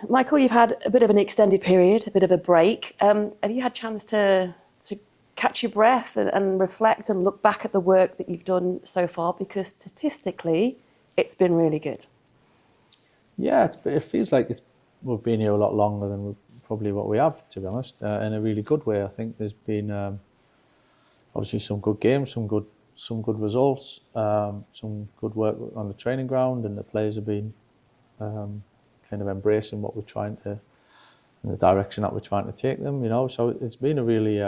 Michael, you've had a bit of an extended period, a bit of a break. Have you had a chance to catch your breath and reflect and look back at the work that you've done so far? Because statistically, it's been really good. Yeah, it feels like we've been here a lot longer than probably what we have, to be honest, in a really good way. I think there's been obviously some good games, some good results, some good work on the training ground, and the players have been kind of embracing what we're trying to, in the direction that we're trying to take them. So it's been a really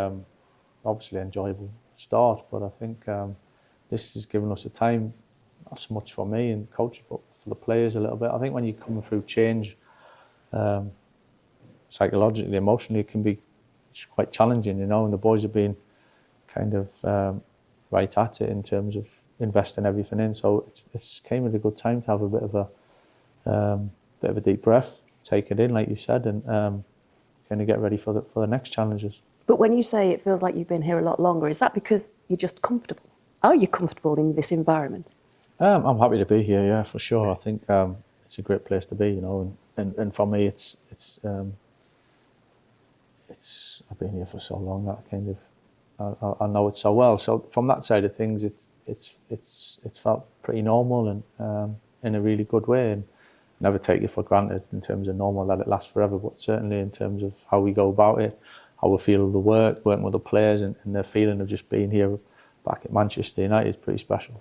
obviously enjoyable start. But I think this has given us a time, not so much for me and coaches, but for the players a little bit. I think when you're coming through change, psychologically, emotionally, it can be quite challenging, and the boys have been kind of right at it in terms of investing everything in. So it's came at a good time to have a bit of a deep breath, take it in, like you said, and kind of get ready for the next challenges. But when you say it feels like you've been here a lot longer, is that because you're just comfortable? Are you comfortable in this environment? I'm happy to be here, yeah, for sure. I think it's a great place to be, and for me, it's I've been here for so long that kind of I know it so well. So from that side of things, it's felt pretty normal and in a really good way, and never take it for granted in terms of normal that it lasts forever. But certainly in terms of how we go about it, how we feel the working with the players, and the feeling of just being here back at Manchester United is pretty special.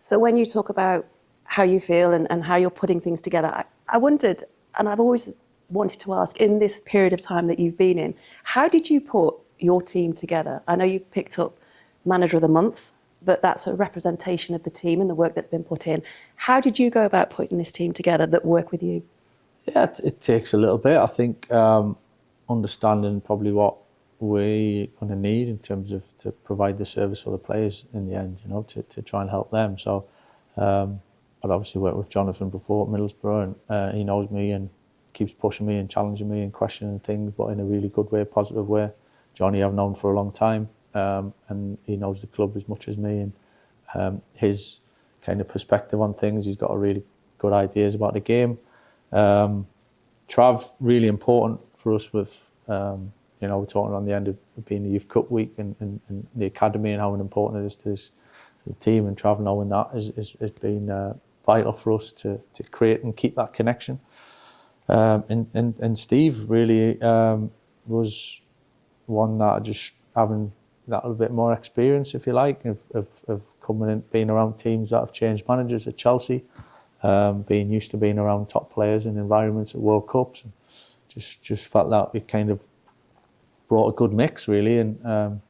So when you talk about how you feel and how you're putting things together, I wondered, and I've always wanted to ask, in this period of time that you've been in, how did you put your team together? I know you picked up Manager of the Month, but that's a representation of the team and the work that's been put in. How did you go about putting this team together that work with you? Yeah, it takes a little bit. I think understanding probably what we're going to need in terms of to provide the service for the players in the end, to try and help them. So I'd obviously worked with Jonathan before at Middlesbrough, and he knows me and keeps pushing me and challenging me and questioning things, but in a really good way, positive way. Johnny I've known for a long time, and he knows the club as much as me, and his kind of perspective on things, he's got a really good ideas about the game. Trav, really important for us with, we're talking on the end of being the Youth Cup week and the academy and how important it is to the team, and Trav knowing that has been vital for us to create and keep that connection. And Steve really was one that just having that little bit more experience, if you like, of coming in, being around teams that have changed managers at Chelsea, being used to being around top players in environments at World Cups, and just felt that it kind of brought a good mix really, and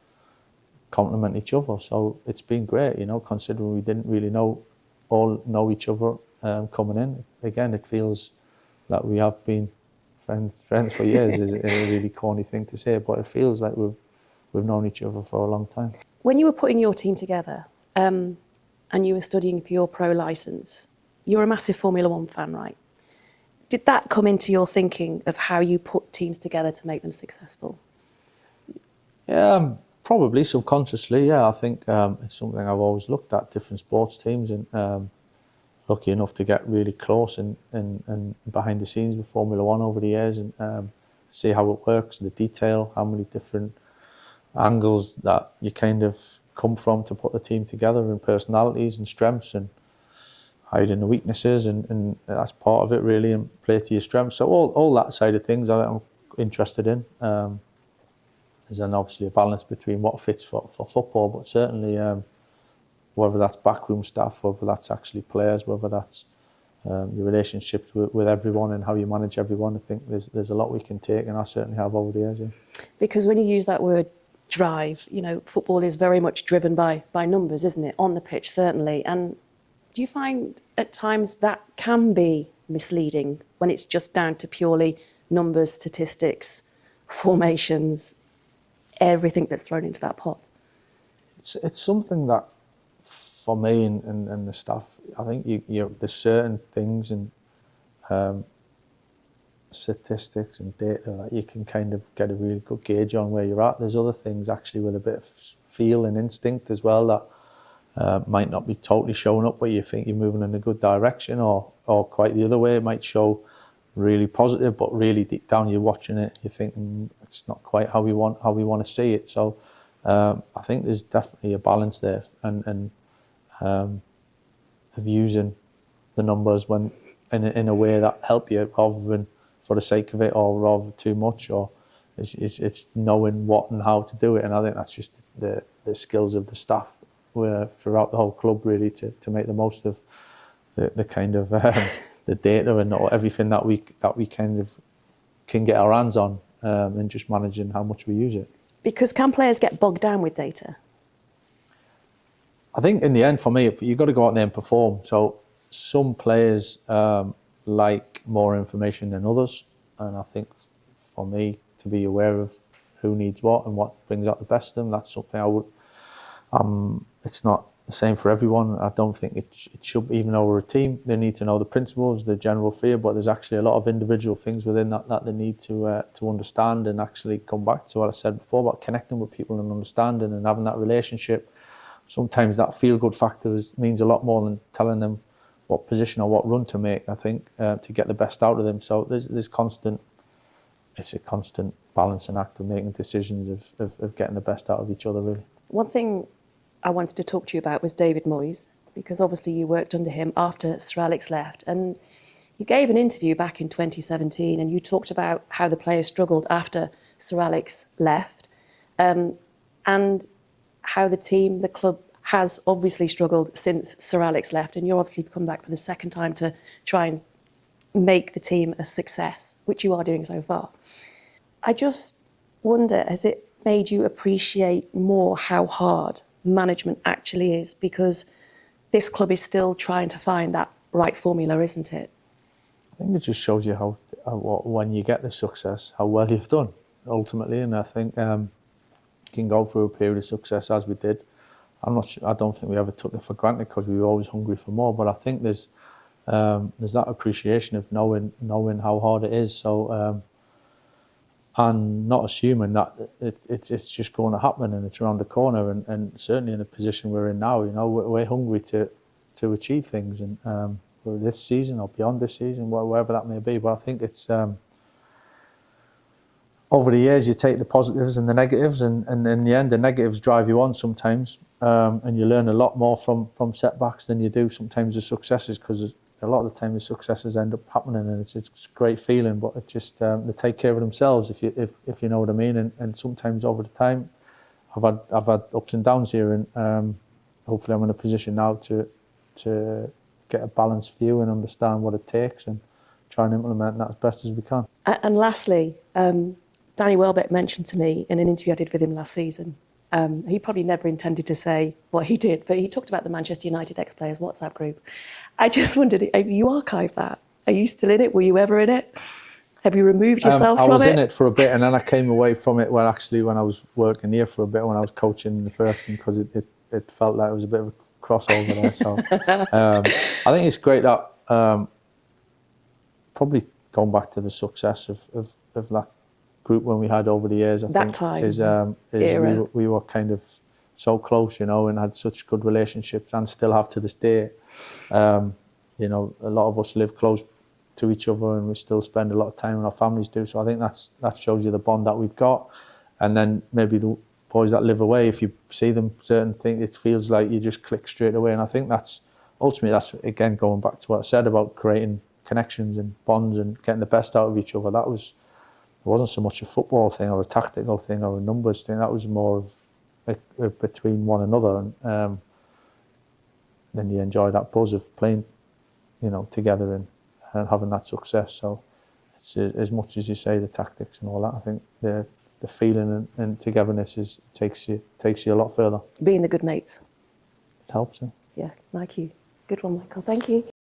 complement each other. So it's been great, considering we didn't really know each other coming in. Again, it feels like we have been friends for years. Is a really corny thing to say, but it feels like we've known each other for a long time. When you were putting your team together, and you were studying for your pro licence, you're a massive Formula One fan, right? Did that come into your thinking of how you put teams together to make them successful? Yeah, probably subconsciously. Yeah, I think it's something I've always looked at, different sports teams, and lucky enough to get really close and behind the scenes with Formula One over the years, and see how it works, the detail, how many different angles that you kind of come from to put the team together, and personalities and strengths, and hiding the weaknesses, and that's part of it really, and play to your strengths. So all that side of things I'm interested in. There's then obviously a balance between what fits for football, but certainly whether that's backroom staff, whether that's actually players, whether that's your relationships with everyone and how you manage everyone. I think there's a lot we can take, and I certainly have over the years. Yeah. Because when you use that word drive, football is very much driven by numbers, isn't it? On the pitch, certainly. And do you find at times that can be misleading when it's just down to purely numbers, statistics, formations, everything that's thrown into that pot? It's something that, for me and the staff, I think there's certain things and statistics and data that you can kind of get a really good gauge on where you're at. There's other things actually with a bit of feel and instinct as well that might not be totally showing up, but you think you're moving in a good direction, or quite the other way. It might show really positive, but really deep down you're watching it, you're thinking it's not quite how we want to see it. So I think there's definitely a balance there, and of using the numbers when in a way that help you, rather than for the sake of it, or rather too much, or it's knowing what and how to do it. And I think that's just the skills of the staff throughout the whole club, really, to make the most of the kind of the data and everything that we kind of can get our hands on, and just managing how much we use it. Because can players get bogged down with data? I think in the end, for me, you've got to go out there and perform. So some players like more information than others, and I think for me to be aware of who needs what and what brings out the best of them, that's something I would. It's not the same for everyone. I don't think it should be, even though we're a team, they need to know the principles, the general feel, but there's actually a lot of individual things within that they need to understand, and actually come back to what I said before about connecting with people and understanding and having that relationship. Sometimes that feel-good factor means a lot more than telling them what position or what run to make, I think, to get the best out of them. So it's a constant balancing act of making decisions of getting the best out of each other, really. One thing I wanted to talk to you about was David Moyes, because obviously you worked under him after Sir Alex left, and you gave an interview back in 2017 and you talked about how the players struggled after Sir Alex left, and how the club has obviously struggled since Sir Alex left, and you're obviously come back for the second time to try and make the team a success, which you are doing so far. I just wonder, has it made you appreciate more how hard management actually is? Because this club is still trying to find that right formula, isn't it? I think it just shows you how when you get the success, how well you've done ultimately. And I think you can go through a period of success as we did. I don't think we ever took it for granted, because we were always hungry for more. But I think there's that appreciation of knowing how hard it is. So. And not assuming that it's just going to happen and it's around the corner, and certainly in the position we're in now, we're hungry to achieve things, and whether this season or beyond this season, wherever that may be. But I think it's over the years you take the positives and the negatives, and in the end the negatives drive you on sometimes, and you learn a lot more from setbacks than you do sometimes the successes, because a lot of the time the successes end up happening, and it's a great feeling. But it just they take care of themselves, if you know what I mean. And sometimes over the time, I've had ups and downs here, and hopefully I'm in a position now to get a balanced view and understand what it takes, and try and implement that as best as we can. And lastly, Danny Welbeck mentioned to me in an interview I did with him last season. He probably never intended to say what he did, but he talked about the Manchester United ex-players WhatsApp group. I just wondered, have you archived that? Are you still in it? Were you ever in it? Have you removed yourself from it? I was in it for a bit, and then I came away from it when I was working here for a bit, when I was coaching in the first team, because it felt like it was a bit of a crossover there. So I think it's great that probably going back to the success of that group when we had over the years, I think we were kind of so close, and had such good relationships, and still have to this day. A lot of us live close to each other, and we still spend a lot of time, and our families do. So I think that shows you the bond that we've got. And then maybe the boys that live away, if you see them certain things, it feels like you just click straight away. And I think that's again going back to what I said about creating connections and bonds and getting the best out of each other. It wasn't so much a football thing or a tactical thing or a numbers thing. That was more of between one another, and then you enjoy that buzz of playing, together and having that success. So it's as much as you say the tactics and all that. I think the feeling and togetherness takes you a lot further. Being the good mates. It helps. Yeah, like you. Good one, Michael. Thank you.